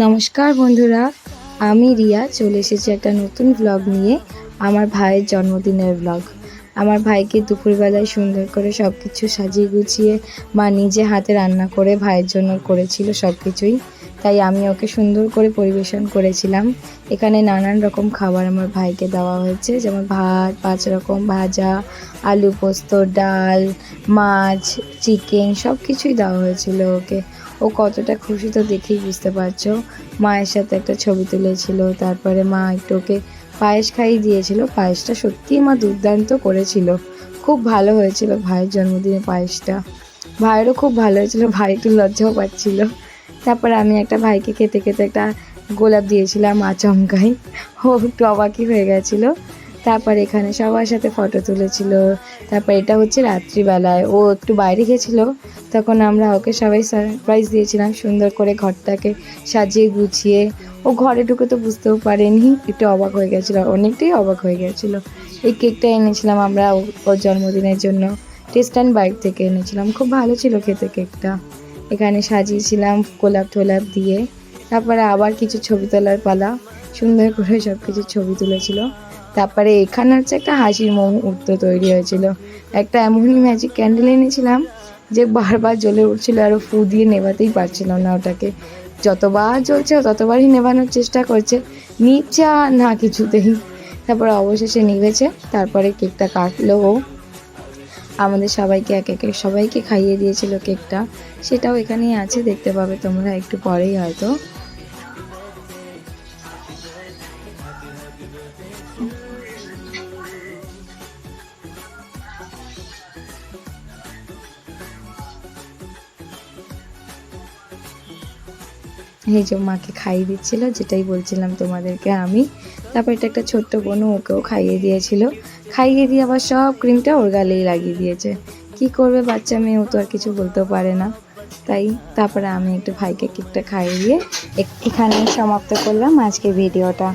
নমস্কার বন্ধুরা, আমি রিয়া চলে এসেছি একটা নতুন ব্লগ নিয়ে। আমার ভাইয়ের জন্মদিনের ব্লগ। আমার ভাইকে দুপুরবেলায় সুন্দর করে সব কিছু সাজিয়ে গুছিয়ে মা নিজে হাতে রান্না করে ভাইয়ের জন্য করেছিল সব কিছুই। তাই আমি ওকে সুন্দর করে পরিবেশন করেছিলাম। এখানে নানান রকম খাবার আমার ভাইকে দেওয়া হয়েছে, যেমন ভাত, 5 রকম ভাজা, আলু পোস্ত, ডাল, মাছ, চিকেন সব কিছুই দেওয়া হয়েছিল ওকে। ও কতটা খুশি তো দেখেই বুঝতে পারছো। মায়ের সাথে একটা ছবি তুলেছিল, তারপরে মা একটু ওকে পায়েস খাইয়ে দিয়েছিল। পায়েসটা সত্যিই মা দুর্দান্ত করেছিল, খুব ভালো হয়েছিল ভাইয়ের জন্মদিনে পায়েসটা। ভাইয়েরও খুব ভালো হয়েছিল, ভাই একটু লজ্জাও পাচ্ছিল। তারপরে আমি একটা ভাইকে খেতে খেতে একটা গোলাপ দিয়েছিলাম আচমকাই, ও একটু অবাকই হয়ে গেছিলো। তারপর এখানে সবার সাথে ফটো তুলেছিল। তারপর এটা হচ্ছে রাত্রিবেলায়, ও একটু বাইরে গেছিলো, তখন আমরা ওকে সবাই সারপ্রাইজ দিয়েছিলাম সুন্দর করে ঘরটাকে সাজিয়ে গুছিয়ে। ও ঘরে ঢুকে তো বুঝতেও পারেনি, একটু অবাক হয়ে গেছিলো, অনেকটাই অবাক হয়ে গেছিলো। এই কেকটা এনেছিলাম আমরা ওর জন্মদিনের জন্য, টেস্ট অ্যান্ড বাইট থেকে এনেছিলাম, খুব ভালো ছিল খেতে কেকটা। এখানে সাজিয়েছিলাম গোলাপ টোলাপ দিয়ে। তারপরে আবার কিছু ছবি তোলার পালা, সুন্দর করে সব কিছু ছবি তুলেছিল। তারপরে এখানে হচ্ছে একটা হাসির মুহূর্ত তৈরি হয়েছিল। একটা এমনই ম্যাজিক ক্যান্ডেল এনেছিলাম যে বারবার জ্বলে উঠছিল, আর ফু দিয়ে নেভাতেই পারছিলাম না ওটাকে। যতবার জ্বলছে ততবারই নেভানোর চেষ্টা করছে, নিচ্ছে আর না কিছুতেই। তারপরে অবশেষে নিভেছে। তারপরে কেকটা কাটলো ও, আমাদের সবাইকে এক একে সবাইকে খাইয়ে দিয়েছিল কেকটা। সেটাও এখানেই আছে, দেখতে পাবে তোমরা একটু পরেই হয়তো। এই যে মাকে খাইয়ে দিচ্ছিল, যেটাই বলছিলাম তোমাদেরকে আমি। তারপর এটা একটা ছোট্ট বোনও, ওকেও খাইয়ে দিয়েছিল। খাইয়ে দিয়ে আবার সব ক্রিমটা ওর গালেই লাগিয়ে দিয়েছে। কি করবে বাচ্চা মেয়ে, ও তো আর কিছু বলতেও পারে না। তাই তারপরে আমি একটু ভাইকে কেকটা খাইয়ে দিয়ে এখানেই সমাপ্ত করলাম আজকে ভিডিওটা।